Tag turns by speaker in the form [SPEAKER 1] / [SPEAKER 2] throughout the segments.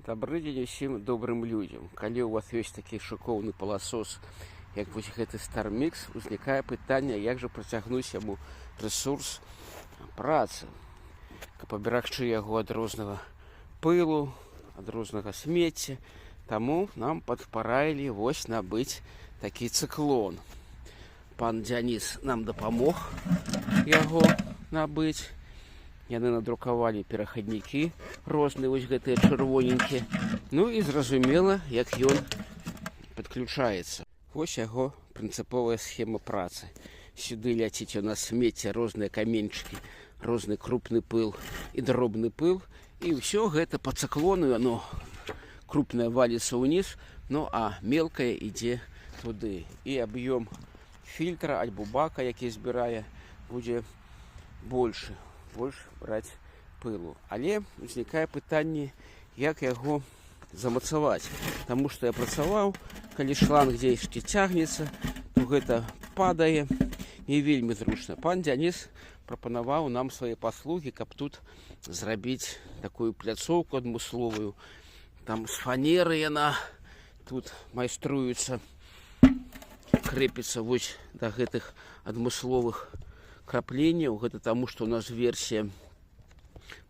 [SPEAKER 1] Добрый день усім добрым людям. Калі у вас ёсць такі шыкоўны пыласос, як вось гэты StarMix, узнікае пытанне, як жа працягнуць яму рэсурс працы, каб аберагчы яго ад рознага пылу, ад рознага смецця. Таму нам падпараілі вось набыць такі цыклон. Пан Дзяніс нам дапамог яго набыць. Яны надрукавалі перахаднікі розныя, вось гэтыя чырвоненькія. Ну і зразумела, як ён падключаецца. Вось яго прынцыповая схема працы. Сюды ляціць у нас смецце, розныя каменьчыкі, розны крупны пыл і дробны пыл. І ўсё гэта па цыклону, яно крупнае валіцца ўніз, ну а мелкае ідзе туды. І аб'ём фільтра альбо бака, які збірае, будзе больш браць пылу. Але узнікае пытанне, як яго замацаваць. Таму што я працаваў, калі шланг дзесьці цягнецца, то гэта падае, не вельмі зручна. Пан Дзяніс прапанаваў нам свае паслугі, каб тут зрабіць такую пляцоўку адмысловую. Там з фанеры яна тут майструецца, крэпіцца вось да гэтых адмысловых крапленняў. Гэта таму, што у нас версія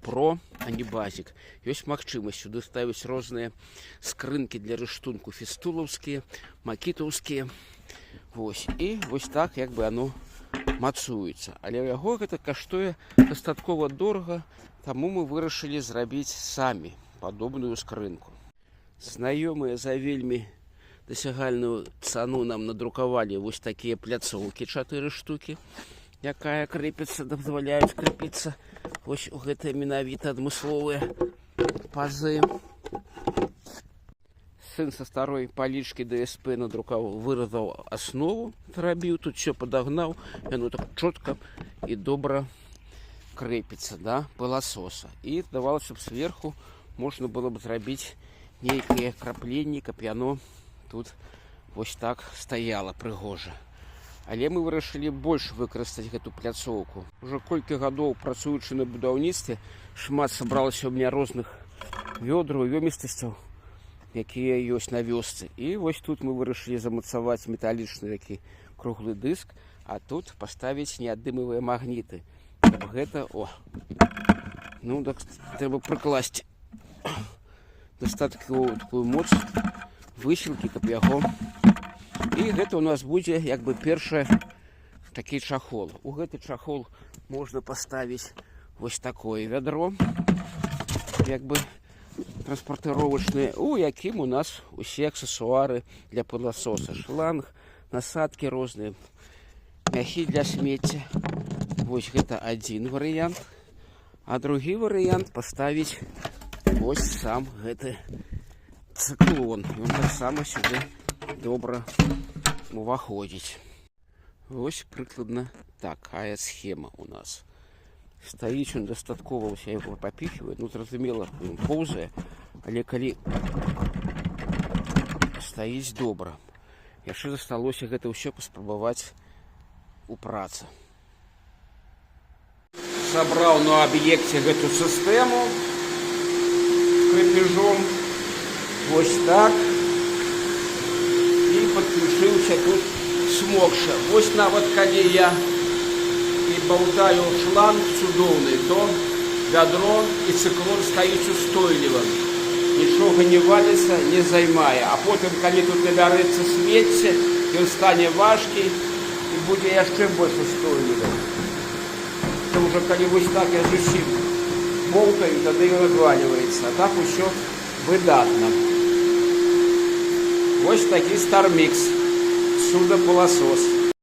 [SPEAKER 1] Pro, а не базік. Ёсць магчымасць сюды ставіць розныя скрынкі для рыштунку, фістулаўскія, макітаўскія. Вось. І вось так як бы оно мацуецца. Але ў яго гэта каштуе дастаткова дорага, таму мы вырашылі зрабіць самі падобную скрынку. Знаёмыя за вельмі дасягальную цану нам надрукавалі вось такія пляцоўкі, 4 штукі, якая крепится, дазваляюць крепіцца вось у гэтыя менавіта адмысловыя пазы. Сын са старой палічкі ДСП надрукаваў, выразаў аснову, зрабіў, тут все падагнаў, яно так чётка і добра крепіцца да пыласоса. І здавалася б, сверху можна было б зрабіць нейкія крапленні, каб яно тут вось так стаяла прыгожа. Але мы вырашылі больш выкарыстаць гэту пляцоўку. Ужо колькі гадоў працуючы на будаўніцтве, шмат сабралася ў мяне розных вёдраў, ёмістасцяў, якія ёсць на вёсцы. І вось тут мы вырашылі замацаваць металічны такі круглы дыск, а тут паставіць неаддымавыя магніты. Каб гэта, ну так трэба прыкласці дастатковую такую моц высілкі, каб яго. І гэта у нас будзе як бы першы такі чахол. У гэты чахол можна паставіць вось такое вядро, як бы транспартыровачнае, у якім у нас усе аксесуары для пыласоса, шланг, насадкі розныя, мяхі для смецця. Вось гэта адзін варыянт. А другі варыянт паставіць вось сам гэты цыклон. Ён таксама сюды добра уваходзіць. Вось прыкладна такая схема у нас. Стаіць ён дастаткова, ось я яго папіхваю, ну зразумела, ён поўзае, але калі стаіць добра. Яшчэ засталося гэта ўсё паспрабаваць у працы. Сабраў на аб'екце гэту сістэму з крэпежом. Вось так. І падключыўся тут смокша. Вось нават калі я і баўтаю шланг цудоўны, то вядро і цыклон стаіць устойліва. Нічога не валіцца, не займае. А потым, калі тут набярэцца смецце, ён стане важкі і будзе яшчэ больш устойлівы. То ўжо калі вось так я зусім болтаю, тады ён адваліваецца. А так усё выдатна. Вось такі StarMix, чудо-пыласос.